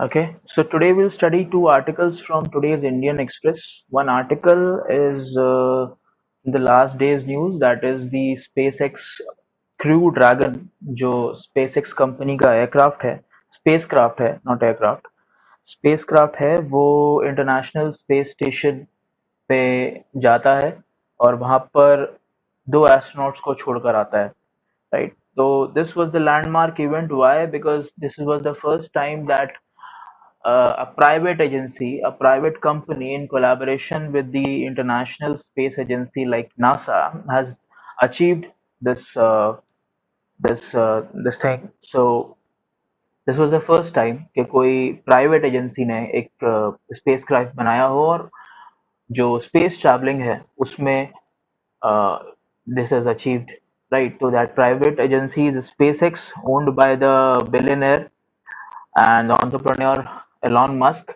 Okay, so today we'll study two articles from today's Indian Express. One article is the last day's news, that is the SpaceX Crew Dragon, जो SpaceX company का aircraft है, spacecraft है, not aircraft, spacecraft है, वो international space station पे जाता है और वहां पर दो एस्ट्रोनॉट्स को छोड़कर आता है, right? So this was the landmark event. Why? Because this was the first time that a private agency, a private company in collaboration with the International Space Agency like NASA has achieved this thing. So this was the first time कि कोई private agency ने एक spacecraft बनाया हो और जो space traveling है उसमें this is achieved, right? So that private agency is SpaceX, owned by the billionaire and entrepreneur Elon Musk.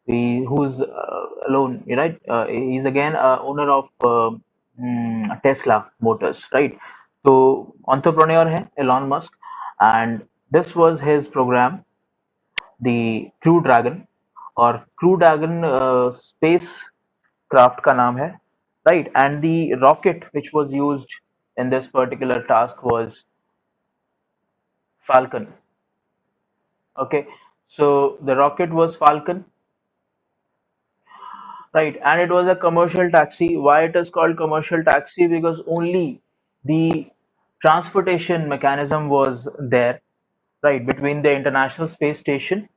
Who's alone, right? He's again owner of Tesla Motors, right? So entrepreneur है Elon Musk, and this was his program, the Crew Dragon, और Crew Dragon space craft का नाम है, right? And the rocket which was used in this particular task was Falcon. Okay, so the rocket was Falcon, right? And it was a commercial taxi. Why it is called commercial taxi? Because only the transportation mechanism was there, right, between the International Space Station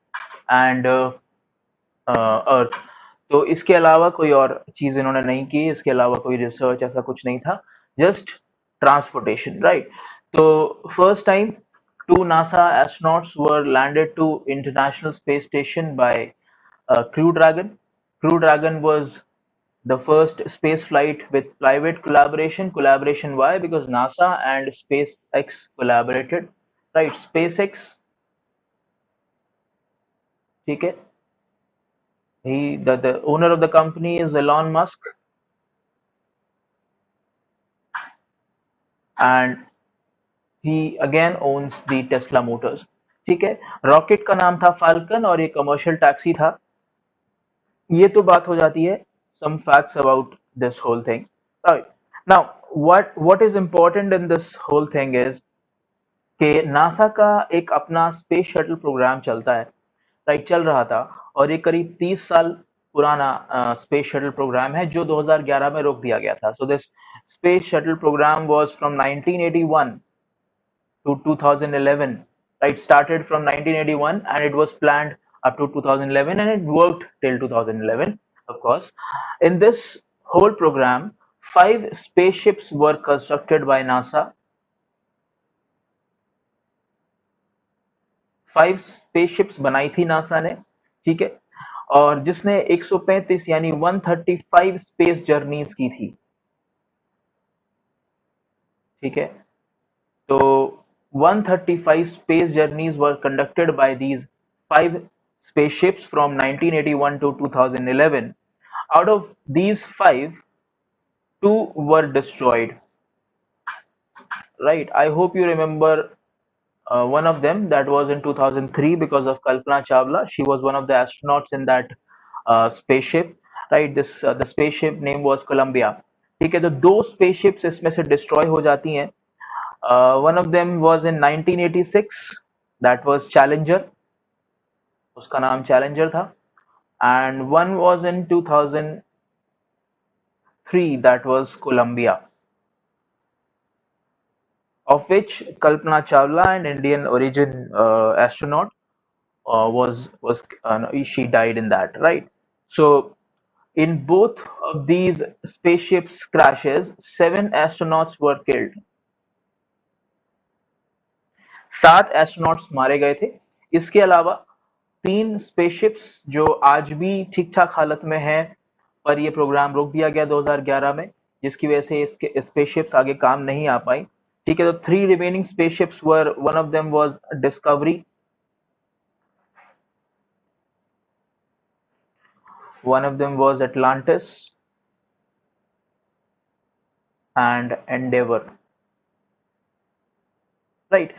and अर्थ. तो इसके अलावा कोई और चीज इन्होंने नहीं की, इसके अलावा कोई रिसर्च ऐसा कुछ नहीं था, जस्ट ट्रांसपोर्टेशन, राइट? तो first time two NASA astronauts were landed to International Space Station by Crew Dragon. Crew Dragon was the first space flight with private collaboration. Collaboration why? Because NASA and SpaceX collaborated, right? SpaceX, ठीक है, the owner of the company is Elon Musk, and he again owns the Tesla Motors. ठीक है, rocket का नाम था falcon और ये commercial taxi था. ये तो बात हो जाती है some facts about this whole thing. Right. Now, what is important in this whole thing is कि नासा का एक अपना स्पेस शटल प्रोग्राम चलता है, राइट, चल रहा था, और ये करीब 30 साल पुराना स्पेस शटल प्रोग्राम है जो 2011 में रोक दिया गया था. So this space shuttle programme was from 1981 to 2011, right? Started from 1981 and it was planned up to 2011 and it worked till 2011, of course. In this whole program, 5 spaceships were constructed by NASA. 5 spaceships बनाई थी NASA ने, ठीक है, और जिसने 135 यानी 135 space journeys की थी, ठीक है. So 135 space journeys were conducted by these 5 spaceships from 1981 to 2011. Out of these 5, 2 were destroyed. Right? I hope you remember one of them, that was in 2003 because of Kalpana Chawla. She was one of the astronauts in that spaceship. Right? This the spaceship name was Columbia. ठीक है, तो दो spaceships इसमें से destroy हो जाती हैं. One of them was in 1986, that was Challenger, उसका नाम Challenger था, and one was in 2003, that was Columbia, of which Kalpana Chawla, an Indian origin astronaut, was she died in that, right? So in both of these spaceships crashes, 7 astronauts were killed. 7 astronauts मारे गए थे. इसके अलावा 3 spaceships जो आज भी ठीक ठाक हालत में है, पर ये प्रोग्राम रोक दिया गया 2011 में, जिसकी वजह से इसके स्पेसशिप्स आगे काम नहीं आ पाई. ठीक है, तो 3 remaining spaceships were, one of them was discovery, one of them was Atlantis and Endeavour, right?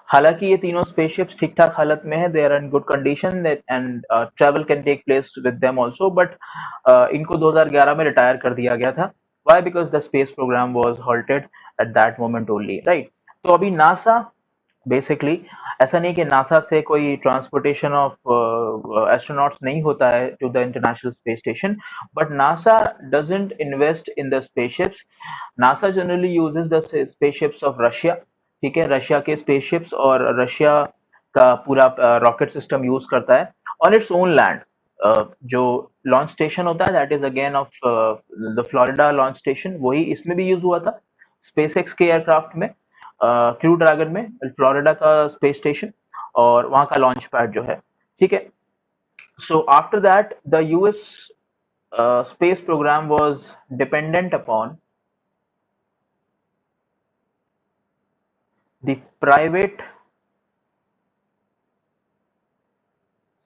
हालांकि ये तीनों स्पेसशिप्स ठीक ठाक हालत में है, they are in good condition and travel can take place with them also, but इनको 2011 में रिटायर कर दिया गया था। Why? Because the space programme was halted at that moment only, right? तो अभी नासा बेसिकली, ऐसा नहीं कि नासा से कोई ट्रांसपोर्टेशन ऑफ एस्ट्रोनॉट्स नहीं होता है to the international space station, but NASA doesn't invest in the spaceships. NASA generally uses the spaceships of Russia, ठीक है, रशिया के स्पेसशिप्स, और रशिया का पूरा रॉकेट सिस्टम यूज करता है ऑन इट्स ओन लैंड। जो लॉन्च स्टेशन होता है that is again of the Florida launch station, वही इसमें भी यूज हुआ था स्पेस एक्स के एयरक्राफ्ट में, क्रू ड्रैगन में, फ्लोरिडा का स्पेस स्टेशन, और वहां का लॉन्च पैड जो है, ठीक है। So after that the US space program was dependent upon the private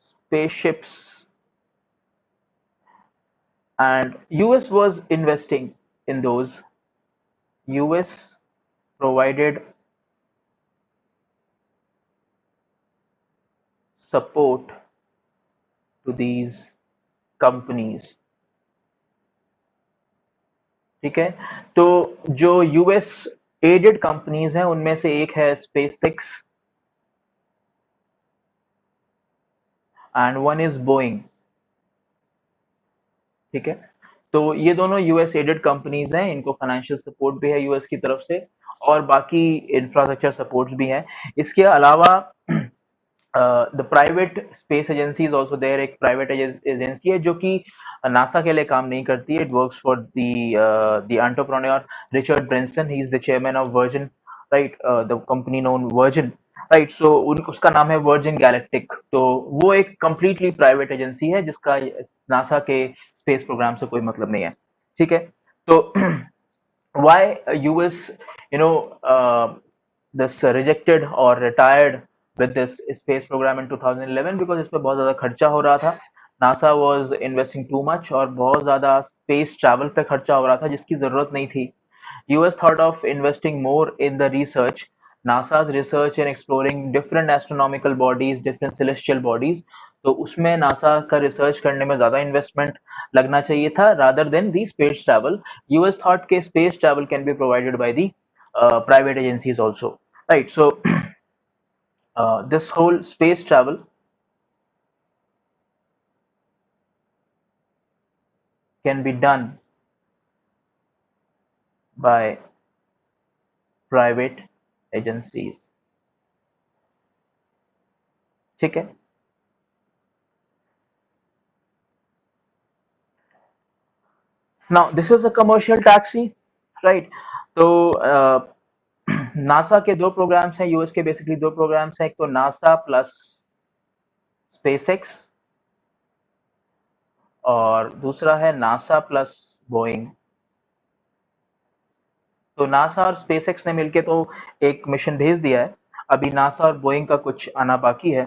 spaceships, and US was investing in those. US provided support to these companies, ठीक है। तो जो यूएस एडेड कंपनीज हैं उनमें से एक है space x and one is Boeing, ठीक है। तो ये दोनों यूएस एडेड कंपनीज हैं, इनको फाइनेंशियल सपोर्ट भी है यूएस की तरफ से, और बाकी इंफ्रास्ट्रक्चर सपोर्ट्स भी हैं। इसके अलावा the private space agency is also there, एक प्राइवेट एजेंसी है जो कि नासा के लिए काम नहीं करती है, it works for the entrepreneur Richard Branson, he is the chairman of Virgin, right, the company known Virgin, right. So उसका नाम है वर्जिन गैलेक्टिक। तो वो एक कंप्लीटली प्राइवेट एजेंसी है जिसका नासा के स्पेस प्रोग्राम से कोई मतलब नहीं है, ठीक है। तो why US, you know, this rejected or retired with this space program in 2011, because इस पे बहुत ज़्यादा खर्चा हो रहा था। NASA was investing too much और बहुत ज़्यादा space travel पे खर्चा हो रहा था जिसकी ज़रूरत नहीं थी। US thought of investing more in the research. NASA's research in exploring different astronomical bodies, different celestial bodies. तो उसमें नासा का रिसर्च करने में ज्यादा इन्वेस्टमेंट लगना चाहिए था rather than the space travel. US thought के space travel can be provided by the private agencies also, right? So this whole space travel can be done by private agencies, ठीक है। Now this is a commercial taxi, right? तो NASA के दो programmes हैं, US के basically दो programmes हैं, एक तो नासा प्लस स्पेसएक्स, और दूसरा है नासा प्लस बोइंग। तो नासा और स्पेसएक्स ने मिलके तो एक मिशन भेज दिया है, अभी नासा और बोइंग का कुछ आना बाकी है,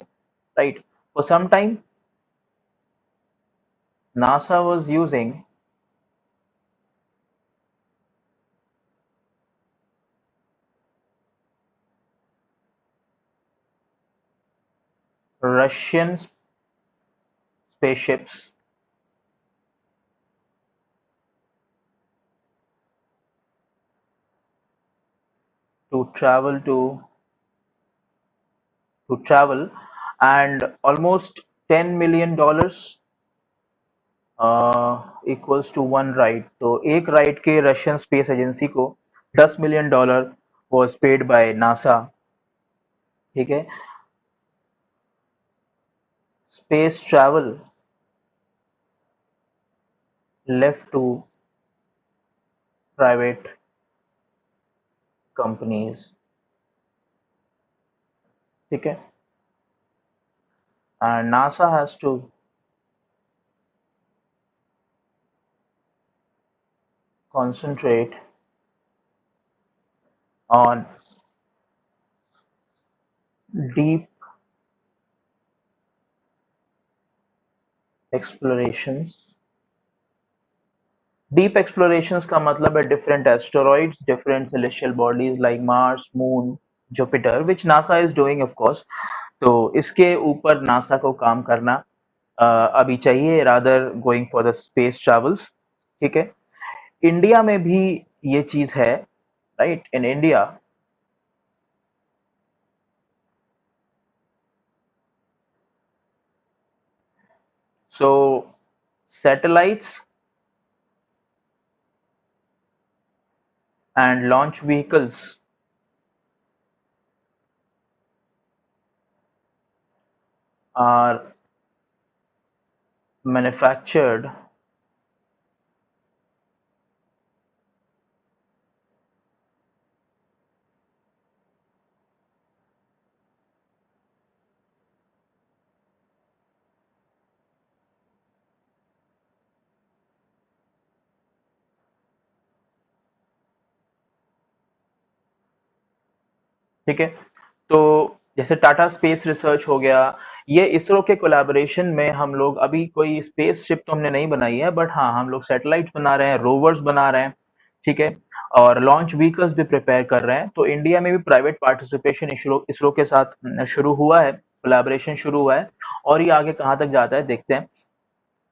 right. For some time NASA was using Russian spaceships to travel, and almost $10 million equals to one ride. तो एक राइड के रशियन स्पेस एजेंसी को $10 million was paid by NASA, ठीक है। Space travel left to private companies, ठीक है, and NASA has to concentrate on deep explorations। Deep explorations का मतलब है different asteroids, different celestial bodies like Mars, Moon, Jupiter which NASA is doing of course. तो इसके ऊपर NASA को काम करना अभी चाहिए rather going for the space travels. ठीक है, इंडिया में भी ये चीज है, right? In India, so satellites and launch vehicles are manufactured ठीक है। तो जैसे टाटा स्पेस रिसर्च हो गया, ये इसरो के कोलैबोरेशन में हम लोग अभी कोई स्पेस शिप तो हमने नहीं बनाई है, बट हाँ हम लोग सैटेलाइट बना रहे हैं, रोवर्स बना रहे हैं। ठीक है, और लॉन्च व्हीकल्स भी प्रिपेयर कर रहे हैं। तो इंडिया में भी प्राइवेट पार्टिसिपेशन इसरो इसरो के साथ शुरू हुआ है, कोलैबोरेशन शुरू हुआ है, और ये आगे कहाँ तक जाता है देखते हैं।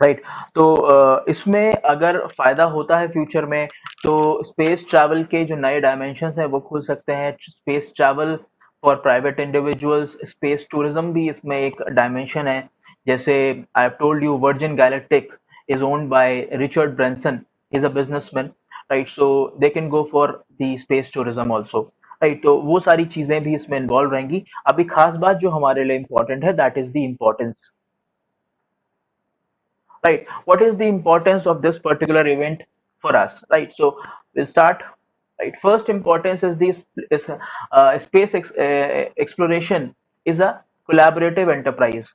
राइट। तो इसमें अगर फायदा होता है फ्यूचर में, तो स्पेस ट्रैवल के जो नए डायमेंशंस हैं वो खुल सकते हैं। Space travel for private individuals, space tourism भी इसमें एक डायमेंशन है। जैसे I have told you, virgin galactic is owned by Richard Branson, is a businessman, right? So they can go for the space tourism also, right? तो वो सारी चीजें भी इसमें इन्वॉल्व रहेंगी। अभी खास बात जो हमारे लिए इंपॉर्टेंट है, that is the importance, right? What is the importance of this particular event for us, right? So we'll start. Right, first importance is this is exploration is a collaborative enterprise,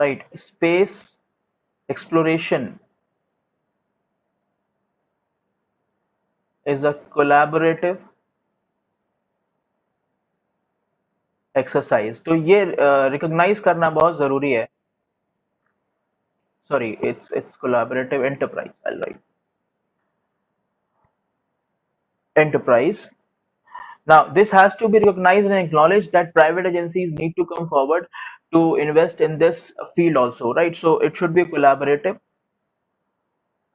right? Space exploration is a collaborative exercise। तो ये recognise करना बहुत जरूरी है। Sorry, it's collaborative enterprise, I'll write enterprise। Now, this has to be recognized and acknowledged that private agencies need to come forward to invest in this field also, right? So it should be collaborative,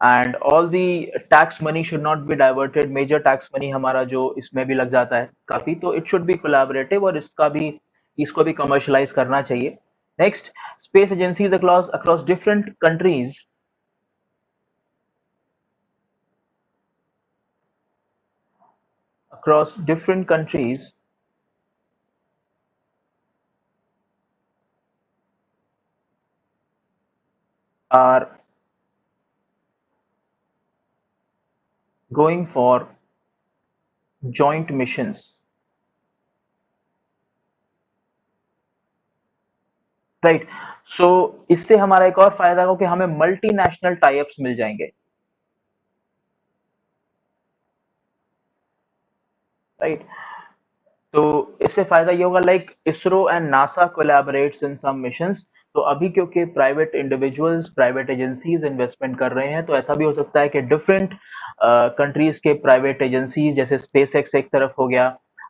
and all the tax money should not be diverted। Major tax money हमारा जो इसमें भी लग जाता है काफी, तो it should be collaborative, और इसको भी commercialize करना चाहिए। Next, space agencies across different countries are going for joint missions, right? So इससे हमारा एक और फायदा हो कि हमें मल्टीनेशनल टाई-अप्स मिल जाएंगे, राइट? तो इससे फायदा ये होगा, like ISRO and NASA collaborates in some missions. तो अभी क्योंकि private individuals, private agencies investment कर रहे हैं, तो ऐसा भी हो सकता है कि डिफरेंट कंट्रीज के प्राइवेट एजेंसीज, जैसे स्पेस एक्स एक तरफ हो गया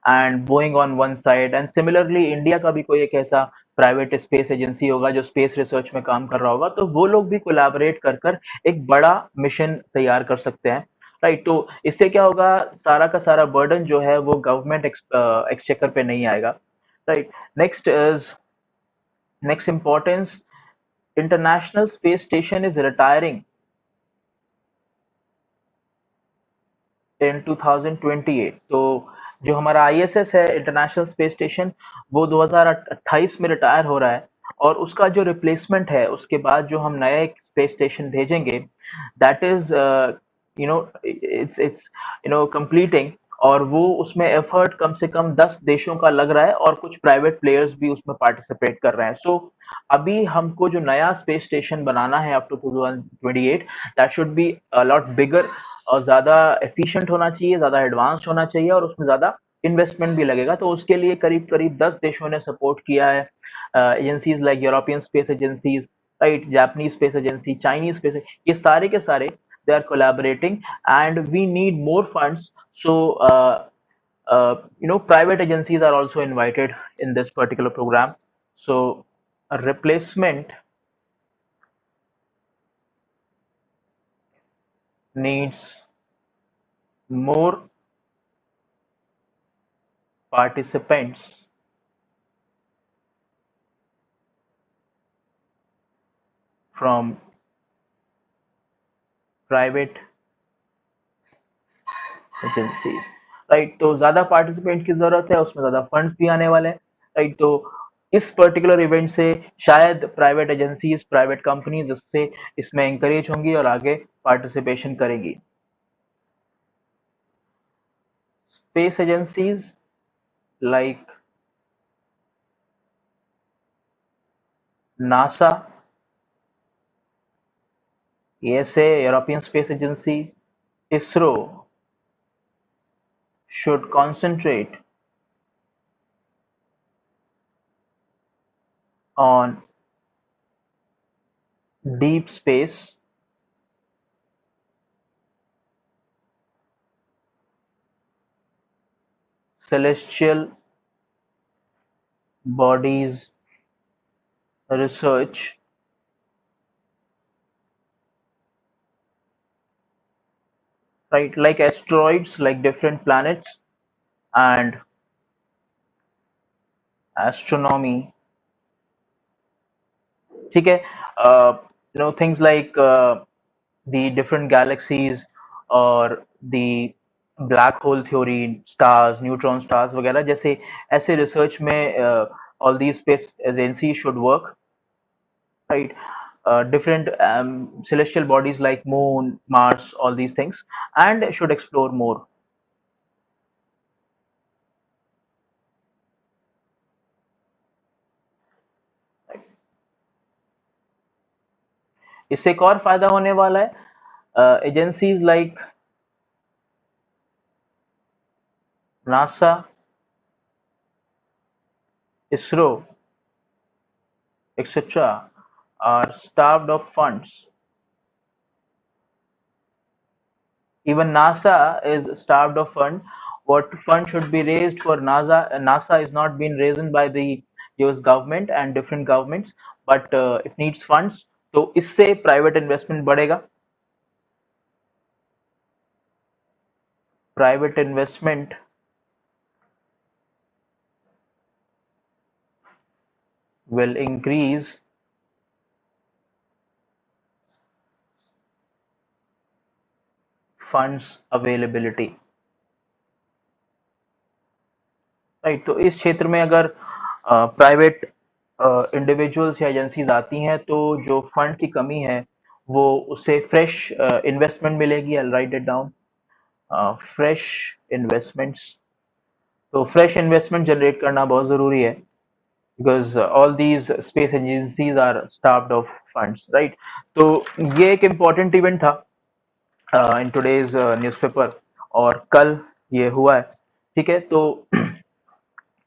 and Boeing on one side, and similarly India का भी कोई एक ऐसा प्राइवेट स्पेस एजेंसी होगा जो स्पेस रिसर्च में काम कर रहा होगा, तो वो लोग भी कोलैबोरेट कर कर एक बड़ा मिशन तैयार कर सकते हैं, राइट? तो इससे क्या होगा, सारा का सारा बर्डन जो है वो गवर्नमेंट एक्सचेकर पे नहीं आएगा, right? Next is next importance, international space station is retiring in 2028। तो जो हमारा आईएसएस है, इंटरनेशनल स्पेस स्टेशन, वो 2028 में रिटायर हो रहा है, और उसका जो रिप्लेसमेंट है, उसके बाद जो हम नया एक स्पेस स्टेशन भेजेंगे, दैट इज इट्स कंप्लीटिंग, और वो उसमें एफर्ट कम से कम 10 देशों का लग रहा है, और कुछ प्राइवेट प्लेयर्स भी उसमें पार्टिसिपेट कर रहे हैं। सो अभी हमको जो नया स्पेस स्टेशन बनाना है up to 2028, that should be a lot bigger, और ज़्यादा एफिशिएंट होना चाहिए, ज़्यादा एडवांस्ड होना चाहिए, और उसमें ज़्यादा इन्वेस्टमेंट भी लगेगा। तो उसके लिए करीब-करीब 10 देशों ने सपोर्ट किया है। Agencies like European space agencies, right? Japanese space agency, Chinese space, ये सारे के सारे they are collaborating, and we need more funds. So Private agencies are also invited in this particular program. So a replacement needs more participants from private agencies, right. तो ज्यादा participant की जरूरत है, उसमें ज्यादा फंड्स भी आने वाले हैं, राइट। तो इस पर्टिकुलर इवेंट से शायद प्राइवेट एजेंसीज, प्राइवेट कंपनीज इससे इसमें इंकरेज होंगी और आगे पार्टिसिपेशन करेंगी। Space agencies like NASA, ESA European space agency, ISRO should concentrate on deep space, celestial bodies research, right, like asteroids, like different planets, and astronomy, ठीक है। Things like the different galaxies और the black hole theory, stars, neutron stars वगैरह जैसे ऐसे research में all these space agencies should work, right? Different celestial bodies like moon, Mars, all these things, and should explore more. इससे एक और फायदा होने वाला है, agencies like NASA, ISRO, etc. are starved of funds. Even NASA is starved of fund. What fund should be raised for NASA is not being raised by the US government and different governments, but it needs funds. तो इससे private investment बढ़ेगा, private investment will increase funds availability, right. तो इस क्षेत्र में अगर private individuals या agencies आती हैं तो जो फंड की कमी है वो उससे फ्रेश इन्वेस्टमेंट मिलेगी। I write it down, fresh investments. तो फ्रेश इन्वेस्टमेंट जनरेट करना बहुत जरूरी है, because all these space agencies are starved of funds, right. तो ये एक इम्पॉर्टेंट इवेंट था इन टुडेज न्यूज़पेपर, और कल ये हुआ है, ठीक है। तो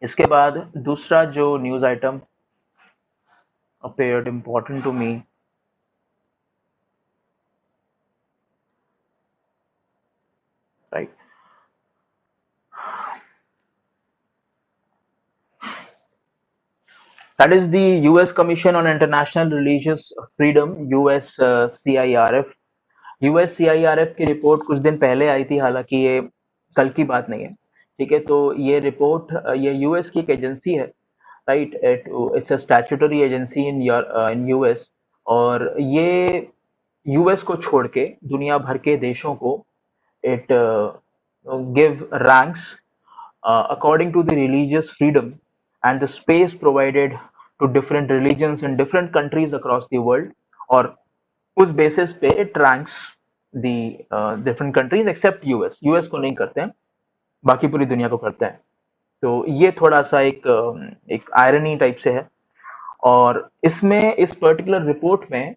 इसके बाद दूसरा जो news item appeared important to me, right, that is the US Commission on International Religious Freedom, US CIRF। US CIRF की रिपोर्ट कुछ दिन पहले आई थी, हालांकि ये कल की बात नहीं है, ठीक है। तो ये रिपोर्ट, ये यूएस की एक एजेंसी है, right. It's a statutory agency in US, और ये यूएस को छोड़ के दुनिया भर के देशों को it give ranks according to the religious freedom and the space provided to different religions in different countries across the world, और उस बेसिस पे it ranks the different countries except US. US को नहीं करते हैं, बाकी पूरी दुनिया को करते हैं। तो ये थोड़ा सा एक आयरनी टाइप से है, और इसमें इस पर्टिकुलर रिपोर्ट में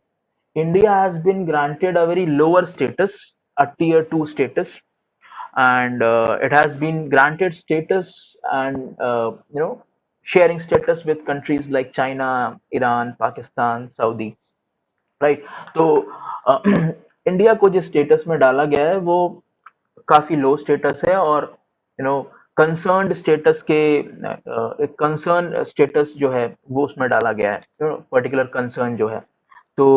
India has been granted a very lower status, a tier 2 status, and it has been granted status and sharing status with countries like China, Iran, Pakistan, Saudi, right. तो India को जिस status में डाला गया है वो काफी लो स्टेटस है, और कंसर्न्ड स्टेटस के एक कंसर्न स्टेटस जो है वो उसमें डाला गया है, पर्टिकुलर कंसर्न जो है। तो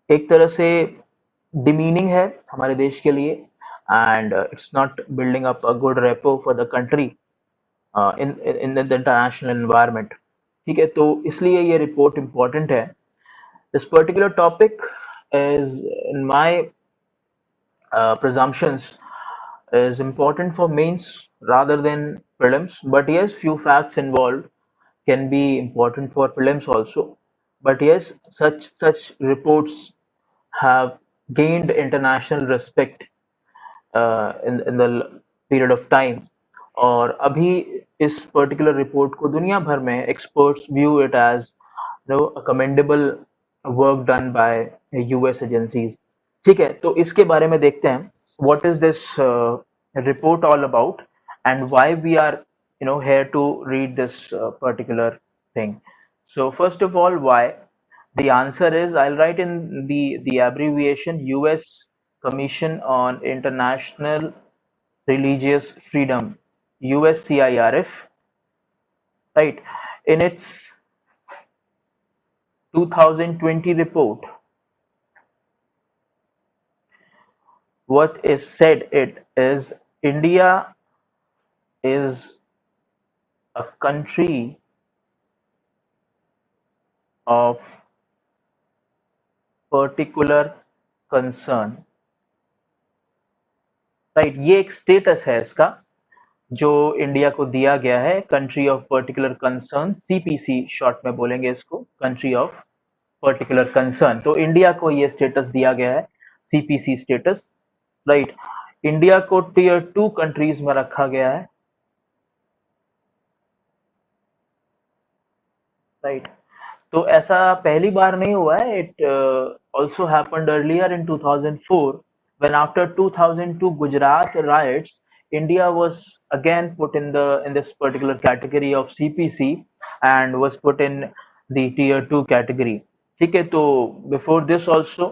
एक तरह से डिमीनिंग है हमारे देश के लिए, and it's not building up a good repo for the country in in the international environment. ठीक है, तो इसलिए ये रिपोर्ट इम्पोर्टेंट है। This particular topic is in my presumptions is important for mains rather than prelims, but yes, few facts involved can be important for prelims also. But yes, such reports have gained international respect in the period of time, और अभी इस particular report को दुनिया भर में experts view it as commendable work done by US agencies. ठीक है, तो इसके बारे में देखते हैं what is this report all about and why we are here to read this particular thing. So first of all, why? The answer is, I'll write in the abbreviation, US Commission on International Religious Freedom, USCIRF, right? In its 2020 report, what is said it is India is a country of particular concern, right? ये एक status है इसका जो India को दिया गया है, country of particular concern, CPC short में बोलेंगे इसको, कंट्री ऑफ पर्टिकुलर कंसर्न। तो इंडिया को ये स्टेटस दिया गया है, सीपीसी स्टेटस, राइट। इंडिया को टीयर 2 कंट्रीज में रखा गया है, राइट। तो ऐसा पहली बार नहीं हुआ है, it also happened earlier in 2004 when after 2002 Gujarat riots, India was again put in this particular category of CPC and was put in the tier 2 category। ठीक है, तो before this also,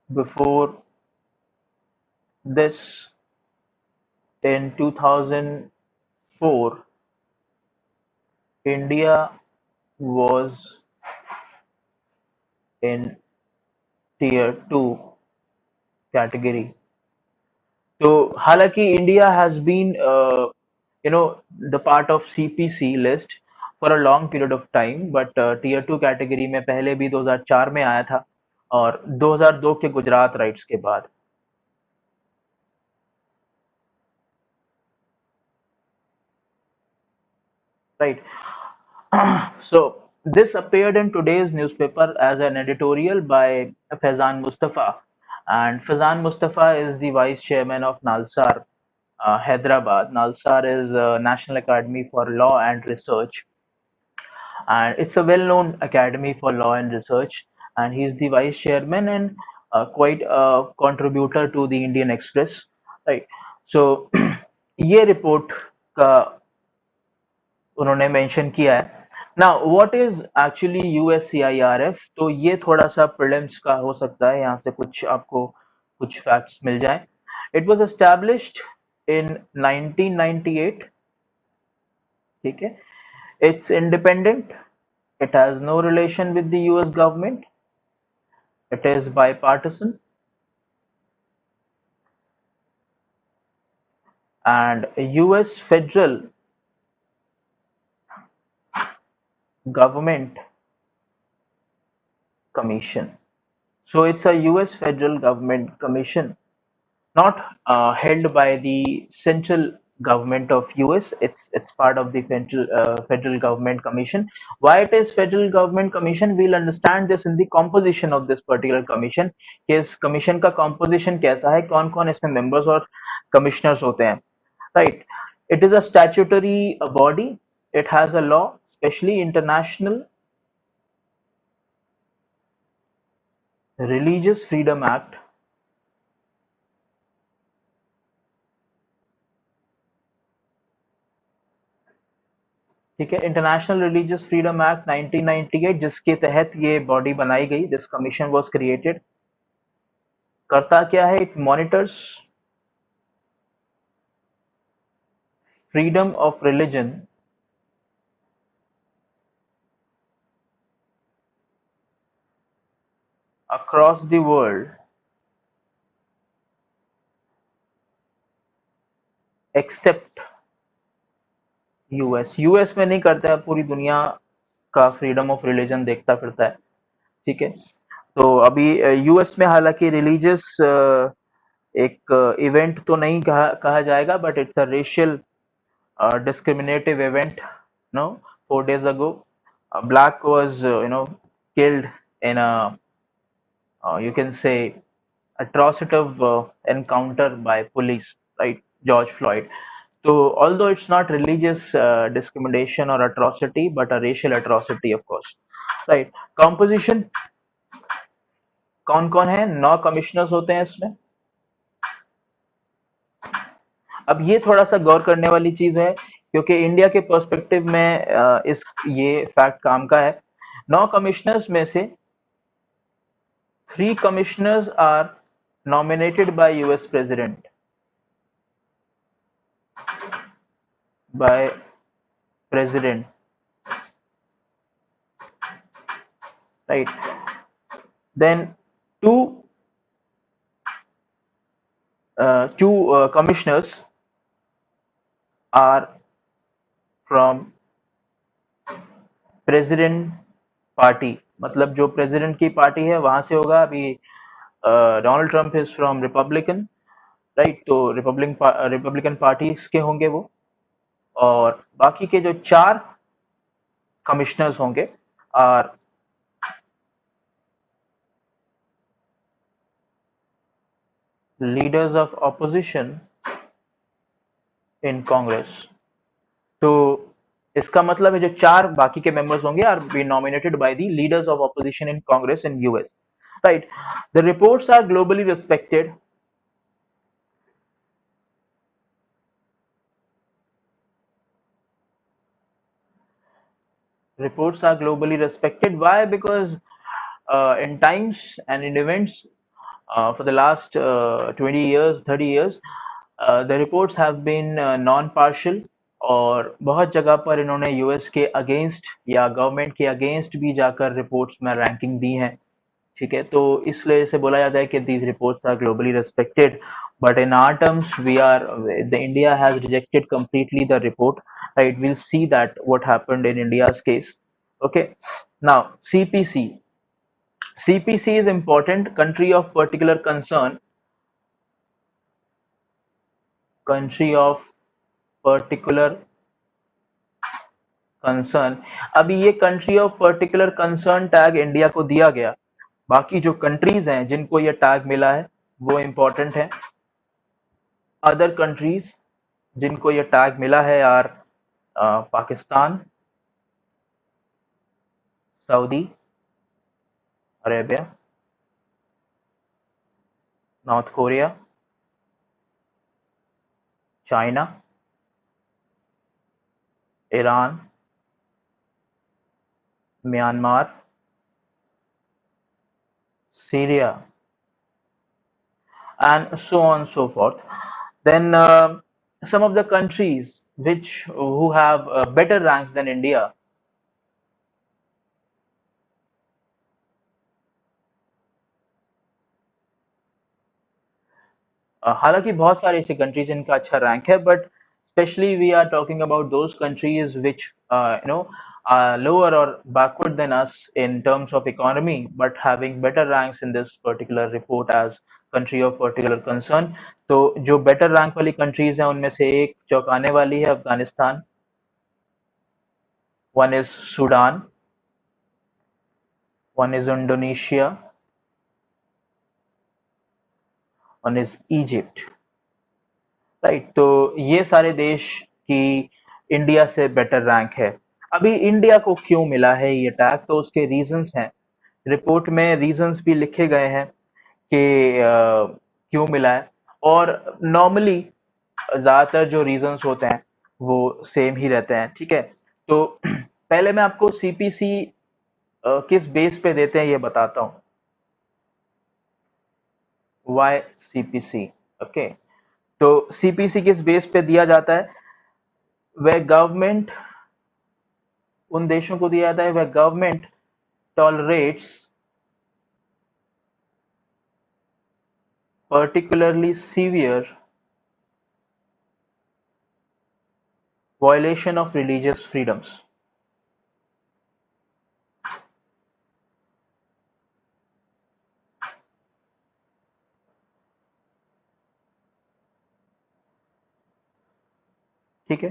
before this in 2004 India was in tier 2 category। तो हालांकि India has been the part of CPC list for a long period of time, but tier 2 category में पहले भी 2004 में आया था और 2002 के गुजरात राइट्स के बाद। Right. So this appeared in today's newspaper as an editorial by Faizan Mustafa, and Faizan Mustafa is the vice chairman of Nalsar, Hyderabad. Nalsar is a National Academy for Law and Research, and it's a well-known academy for law and research, and he's the vice chairman and quite a contributor to the Indian Express, right? So ये report का उन्होंने mention किया है। Now what is actually USCIRF? तो ये थोड़ा सा prelims का हो सकता है, यहाँ से कुछ आपको कुछ फैक्ट्स मिल जाए। It was established in 1998। ठीक है, it's independent, it has no relation with the US government, it is bipartisan, and US federal government commission. So it's a US federal government commission, not held by the central government of US. It's part of the federal government commission. Why it is federal government commission? We'll understand this in the composition of this particular commission. कि इस commission का composition कैसा है, कौन-कौन इसमें members और commissioners होते हैं, right? It is a statutory body. It has a law, especially International Religious Freedom Act, ठीक है, इंटरनेशनल रिलीजियस फ्रीडम एक्ट 1998, जिसके तहत ये बॉडी बनाई गई, दिस कमीशन वाज क्रिएटेड। करता क्या है? It monitors freedom of religion across the world except US. US में नहीं करता है, पूरी दुनिया का फ्रीडम ऑफ रिलीजन देखता फिरता है। ठीक है, तो अभी यूएस में हालांकि रिलीजियस एक इवेंट तो नहीं कहा कहा जाएगा, but it's a racial discriminative event. No, 4 days ago, a black was killed in a you can say atrocitive encounter by police, right? George Floyd. So although it's not religious discrimination or atrocity, but a racial atrocity, of course, right? Composition, कौन कौन है? 9 commissioners होते हैं इसमें। अब ये थोड़ा सा गौर करने वाली चीज है, क्योंकि इंडिया के पर्सपेक्टिव में इस ये फैक्ट काम का है। 9 कमिश्नर्स में से 3 commissioners are nominated by US president, by president, right? Then two commissioners are from president party, मतलब जो प्रेसिडेंट की पार्टी है वहां से होगा। अभी Donald Trump is from Republican, right? तो रिपब्लिकन पार्टी के होंगे वो। और बाकी के जो 4 कमिश्नर्स होंगे are leaders of opposition in Congress. तो इसका मतलब है जो 4 बाकी के मेंबर्स होंगे are be nominated by the leaders of opposition in Congress in US, right? The reports are globally respected. Reports are globally respected. Why? Because in times and in events for the last 20 years, 30 years, the reports have been non-partial, और बहुत जगह पर इन्होंने US के against या government के against भी जाकर रिपोर्ट्स में रैंकिंग दी हैं। ठीक है, तो इसलिए से बोला जाता है कि these reports are globally respected, but in our terms we are, the India has rejected completely the report, right? We'll see that what happened in India's case. Okay, now CPC is important, country of particular concern, country of particular concern. अभी ये country of particular concern tag India को दिया गया, बाकी जो countries हैं जिनको ये टैग मिला है वो इंपॉर्टेंट है। अदर कंट्रीज जिनको ये टैग मिला है यार, Pakistan, Saudi Arabia, north Korea, China, Iran, Myanmar, Syria, and so on and so forth. Then some of the countries which who have better ranks than India, हालांकि बहुत सारे ऐसे कंट्रीज इनका अच्छा रैंक है, but specially we are talking about those countries which lower or backward than us in terms of economy, but having better ranks in this particular report as country of particular concern. तो जो better rank वाली countries हैं उनमें से एक चौंकाने वाली है Afghanistan, one is Sudan, one is Indonesia, one is Egypt, right? तो ये सारे देश की इंडिया से बेटर रैंक है। अभी इंडिया को क्यों मिला है ये टैग, तो उसके रीजंस हैं, रिपोर्ट में रीजंस भी लिखे गए हैं कि क्यों मिला है। और नॉर्मली ज्यादातर जो रीजंस होते हैं वो सेम ही रहते हैं। ठीक है, तो पहले मैं आपको सीपीसी किस बेस पे देते हैं ये बताता हूँ। Why CPC? ओके, तो सीपीसी किस बेस पे दिया जाता है? वह गवर्नमेंट उन देशों को दिया जाता है वह government tolerates particularly severe violation of religious freedoms. ठीक है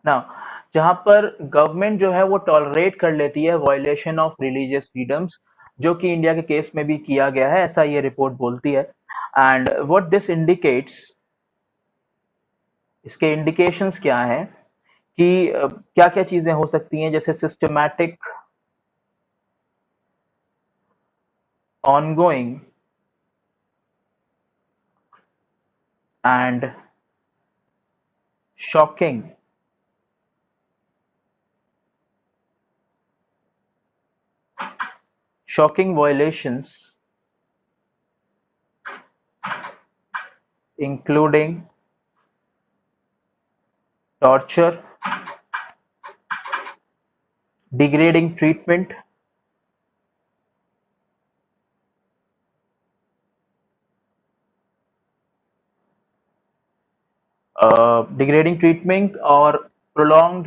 ना, जहां पर गवर्नमेंट जो है वो टॉलरेट कर लेती है वायलेशन ऑफ रिलीजियस फ्रीडम्स, जो कि इंडिया के केस में भी किया गया है, ऐसा ये रिपोर्ट बोलती है। एंड व्हाट दिस इंडिकेट्स, इसके इंडिकेशंस क्या हैं कि क्या क्या चीजें हो सकती हैं, जैसे systematic ongoing and shocking shocking violations, including torture, degrading treatment, degrading treatment or prolonged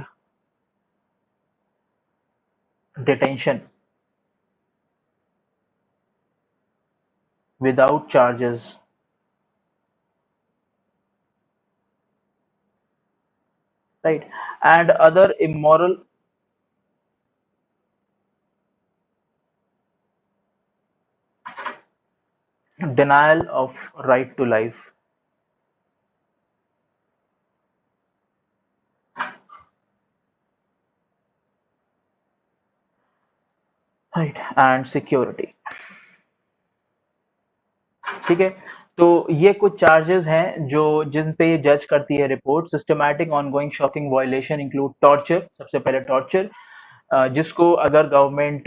detention without charges, right, and other immoral denial of right to life, right, and security। ठीक है, तो ये कुछ चार्जेस हैं जो जिन पे जज करती है report. Systematic ongoing shocking violation include torture, सबसे पहले टॉर्चर, जिसको अगर गवर्नमेंट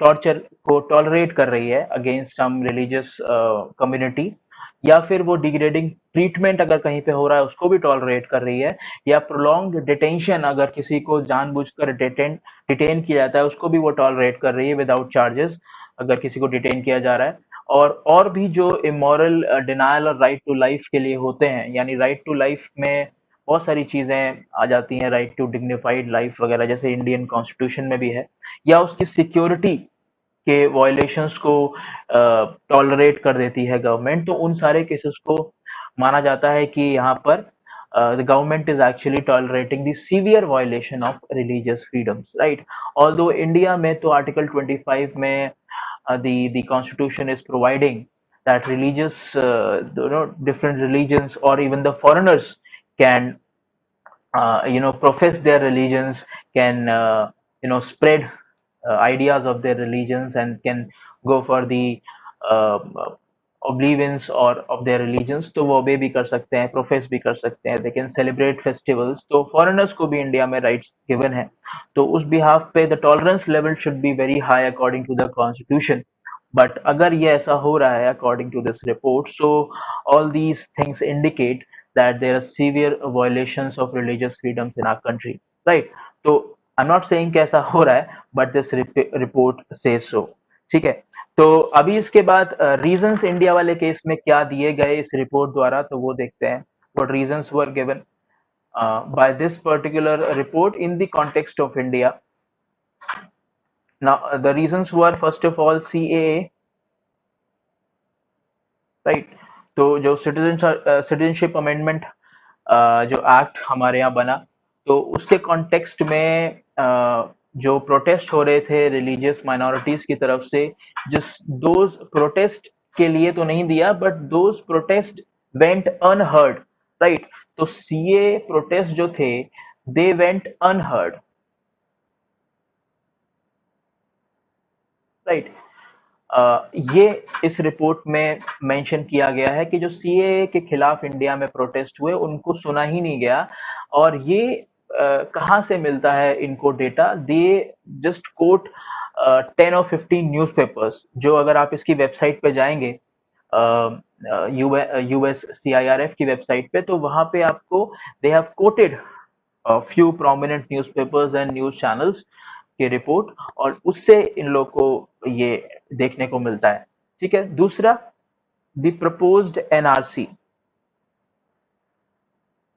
टॉर्चर को टॉलरेट कर रही है अगेंस्ट सम रिलीजियस कम्युनिटी, या फिर वो डिग्रेडिंग ट्रीटमेंट अगर कहीं पे हो रहा है उसको भी टॉलरेट कर रही है, या प्रोलॉन्ग्ड डिटेंशन, अगर किसी को जानबूझकर डिटेन किया जाता है उसको भी वो टॉलरेट कर रही है विदाउट चार्जेस, अगर किसी को डिटेन किया जा रहा है। और भी जो इमोरल डिनायल और राइट टू लाइफ के लिए होते हैं, यानी राइट टू लाइफ में बहुत सारी चीजें आ जाती हैं, राइट टू डिग्निफाइड लाइफ वगैरह, जैसे इंडियन कॉन्स्टिट्यूशन में भी है, या उसकी सिक्योरिटी के वायलेशंस को टॉलरेट कर देती है गवर्नमेंट, तो उन सारे केसेस को माना जाता है कि यहाँ पर the government is actually tolerating the severe violation of religious freedoms, right. Although India में तो आर्टिकल 25 में the constitution is providing that religious different religions or even the foreigners can profess their religions, can spread ideas of their religions, and can go for the uh, observance or of their religions, तो वो obey भी कर सकते हैं, profess भी कर सकते हैं, they can celebrate festivals, तो foreigners को भी इंडिया में rights given है। तो उस behalf पे the tolerance level should be very high according to the constitution। But अगर ये ऐसा हो रहा है according to this report, so all these things indicate that there are severe violations of religious freedoms in our country, right? तो I'm not saying कि ऐसा हो रहा है, but this report says so। ठीक है, तो अभी इसके बाद रीजंस इंडिया वाले केस में क्या दिए गए इस रिपोर्ट द्वारा, तो वो देखते हैं। what reasons were given by this particular report in the context of India। now the reasons were first of all CAA, right. तो जो सिटीजनशिप अमेंडमेंट जो एक्ट हमारे यहाँ बना, तो उसके कॉन्टेक्स्ट में जो प्रोटेस्ट हो रहे थे रिलीजियस माइनॉरिटीज की तरफ से, जिस दोज प्रोटेस्ट के लिए तो नहीं दिया, but those protest went unheard, right. तो सीए प्रोटेस्ट जो थे दे वेंट अनहर्ड, राइट। ये इस रिपोर्ट में मेंशन किया गया है कि जो सीएए के खिलाफ इंडिया में प्रोटेस्ट हुए उनको सुना ही नहीं गया। और ये कहाँ से मिलता है इनको डेटा, दे जस्ट कोट 10 और 15 न्यूज़पेपर्स, जो अगर आप इसकी वेबसाइट पे जाएंगे यूएस सीआईआरएफ की वेबसाइट पे, तो वहां पे आपको they have coated few prominent newspapers and news channels की रिपोर्ट, और उससे इन लोग को ये देखने को मिलता है। ठीक है, दूसरा द प्रपोज्ड एनआरसी।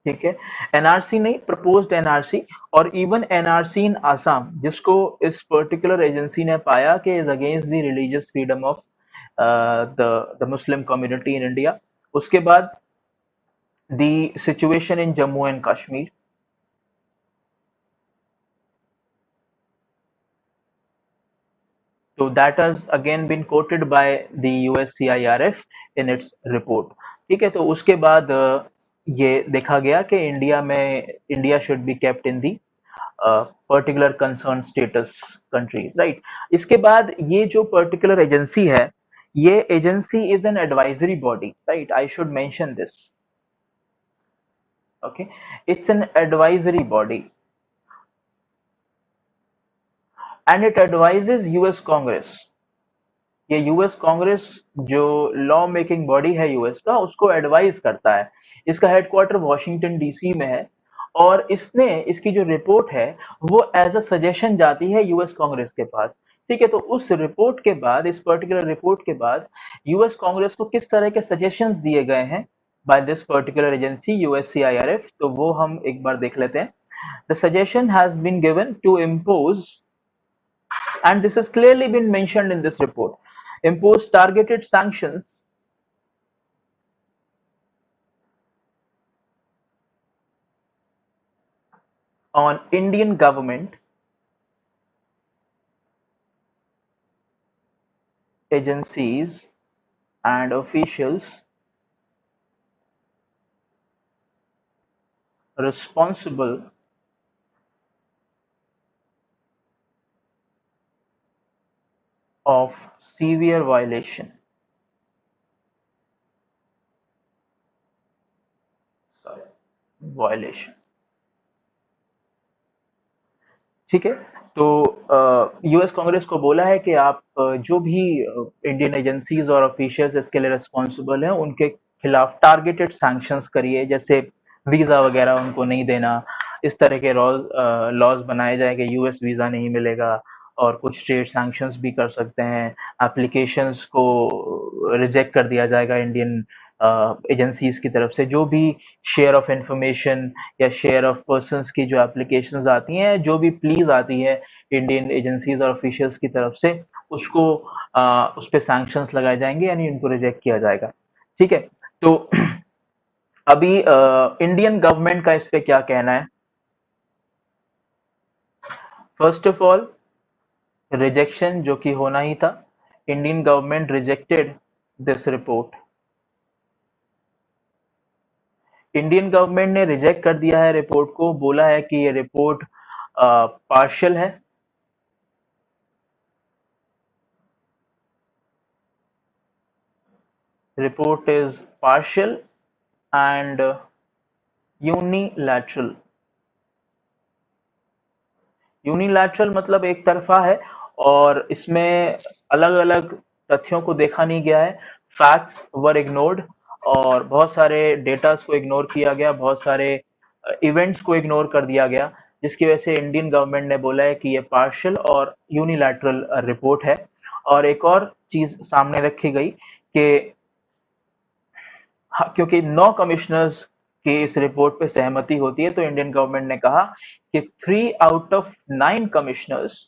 ठीक है, एनआरसी नहीं, प्रपोज्ड एनआरसी, और इवन एनआरसी इन आसाम, जिसको इस पर्टिकुलर एजेंसी ने पाया कि is against the religious freedom of the Muslim community in India. उसके बाद the situation in Jammu and Kashmir. So that has again been quoted by the USCIRF in its report। ठीक है, तो उसके बाद ये देखा गया कि India should be kept in the particular concern status countries, right. इसके बाद ये जो पर्टिकुलर एजेंसी है, ये agency is an advisory body, right. I should mention this, okay. It's an advisory body and it advises US Congress. ये US Congress जो law making body है US का, उसको एडवाइज करता है। इसका हेडक्वार्टर वॉशिंगटन डीसी में है, और इसकी जो रिपोर्ट है वो एज अ सजेशन जाती है यूएस कांग्रेस के पास। ठीक है, तो उस रिपोर्ट के बाद, इस पर्टिकुलर रिपोर्ट के बाद यूएस कांग्रेस को किस तरह के सजेशंस दिए गए हैं by this particular agency USCIRF, तो वो हम एक बार देख लेते हैं। The suggestion has been given to impose, and this has clearly been mentioned in this report, impose targeted sanctions on Indian government agencies and officials responsible of severe violation, sorry, violation। ठीक है, तो US Congress को बोला है कि आप जो भी इंडियन एजेंसीज और ऑफिशियल्स इसके लिए रिस्पॉन्सिबल हैं, उनके खिलाफ टारगेटेड सैंक्शंस करिए, जैसे वीजा वगैरह उनको नहीं देना, इस तरह के लॉज बनाए जाए कि यूएस वीजा नहीं मिलेगा, और कुछ स्टेट सैंक्शंस भी कर सकते हैं, एप्लीकेशंस को रिजेक्ट कर दिया जाएगा इंडियन एजेंसीज की तरफ से, जो भी शेयर ऑफ इंफॉर्मेशन या शेयर ऑफ पर्संस की जो एप्लीकेशंस आती हैं, जो भी प्लीज आती है इंडियन एजेंसीज और ऑफिशियल्स की तरफ से, उसको उस पे सैंक्शंस लगाए जाएंगे, यानी उनको रिजेक्ट किया जाएगा। ठीक है, तो अभी इंडियन गवर्नमेंट का इस पे क्या कहना है? फर्स्ट ऑफ ऑल, रिजेक्शन जो कि होना ही था, Indian government rejected this report. Indian government ने रिजेक्ट कर दिया है रिपोर्ट को, बोला है कि ये रिपोर्ट पार्शियल है, report is partial and unilateral। Unilateral मतलब एक तरफा है, और इसमें अलग अलग तथ्यों को देखा नहीं गया है, फैक्ट्स वर इग्नोर्ड, और बहुत सारे डेटास को इग्नोर किया गया, बहुत सारे इवेंट्स को इग्नोर कर दिया गया, जिसकी वजह से इंडियन गवर्नमेंट ने बोला है कि ये पार्शियल और यूनिलैटरल रिपोर्ट है। और एक और चीज सामने रखी गई कि हाँ, क्योंकि 9 कमिश्नर्स की इस रिपोर्ट पे सहमति होती है, तो इंडियन गवर्नमेंट ने कहा कि 3 out of 9 commissioners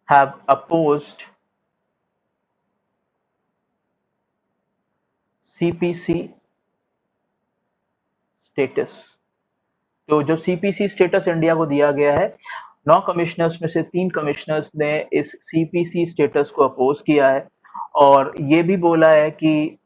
have opposed CPC status. तो जो सीपीसी स्टेटस इंडिया को दिया गया है, 9 कमिश्नर्स में से 3 कमिश्नर्स ने इस सीपीसी स्टेटस को अपोज किया है, और ये भी बोला है कि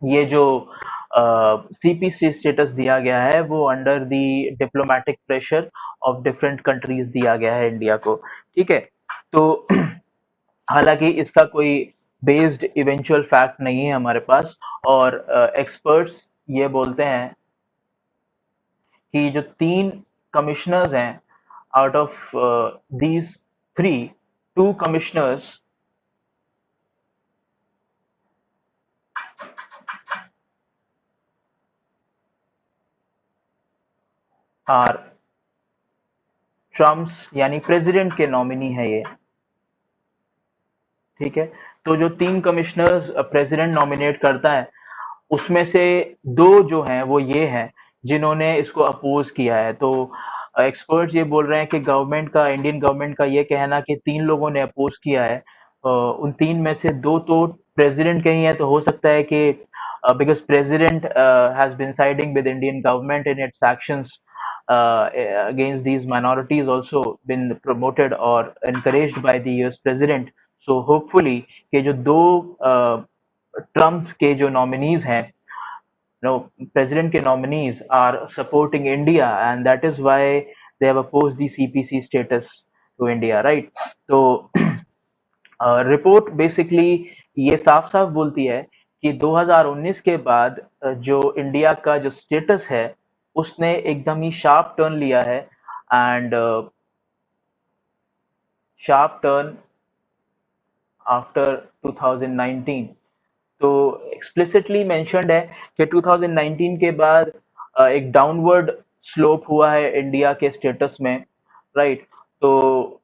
ये जो सीपीसी स्टेटस दिया गया है वो under the diplomatic pressure of different countries दिया गया है इंडिया को। ठीक है, तो हालांकि इसका कोई बेस्ड इवेंचुअल फैक्ट नहीं है हमारे पास, और एक्सपर्ट्स ये बोलते हैं कि जो 3 कमिश्नर्स हैं, out of these 3, 2 commissioners are Trump's यानी प्रेसिडेंट के नॉमिनी है ये। ठीक है, तो जो 3 कमिश्नर्स प्रेसिडेंट नॉमिनेट करता है, उसमें से 2 जो हैं वो ये हैं जिन्होंने इसको अपोज किया है। तो एक्सपर्ट्स ये बोल रहे हैं कि इंडियन गवर्नमेंट का ये कहना कि 3 लोगों ने अपोज किया है, उन 3 में से 2 तो प्रेसिडेंट के ही हैं, तो हो सकता है कि because president has been siding with Indian government in its actions against these minorities, also been promoted or encouraged by the US president. So hopefully कि जो 2 ट्रम्प के जो नॉमिनीज हैं, no, president के nominees are supporting India, and that is why they have opposed the CPC status to India, right? तो report basically ये साफ-साफ बोलती है कि 2019 के बाद जो इंडिया का जो स्टेटस है, उसने एकदम ही शार्प टर्न लिया है, एंड शार्प टर्न आफ्टर 2019। तो एक्सप्लिसिटली मेंशन्ड है कि 2019 के बाद एक डाउनवर्ड स्लोप हुआ है इंडिया के स्टेटस में, राइट? तो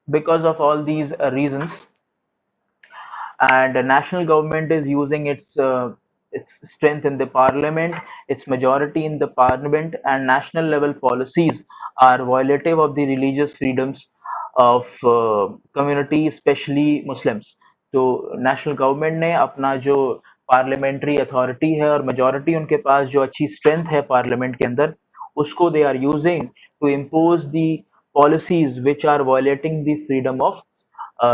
because of all these reasons, and the national government is using its strength in the parliament, its majority in the parliament, and national level policies are violative of the religious freedoms of community, especially Muslims. तो national government ने अपना जो parliamentary authority है और majority उनके पास जो अच्छी strength है पार्लियामेंट के अंदर, उसको they are using to impose the policies which are violating the freedom of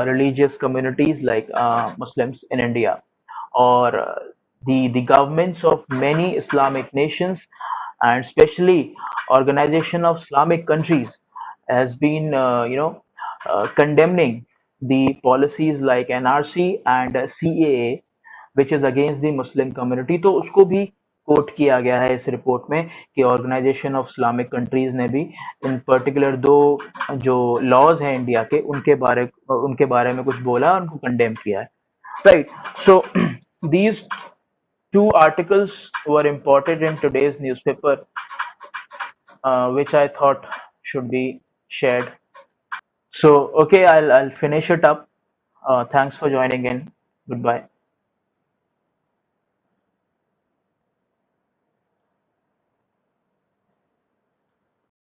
religious communities like Muslims in India, or the governments of many Islamic nations, and especially organization of Islamic countries has been condemning the policies like NRC and CAA, which is against the Muslim community। तो उसको भी coat किया गया है इस report में कि organisation of Islamic countries ने भी इन पर्टिकुलर 2 जो लॉज हैं इंडिया के, उनके बारे में कुछ बोला और उनको कंडेम किया है, right? So these 2 articles were imported in today's newspaper, which I thought should be shared. So okay, I'll finish it up. Thanks for joining in. Goodbye.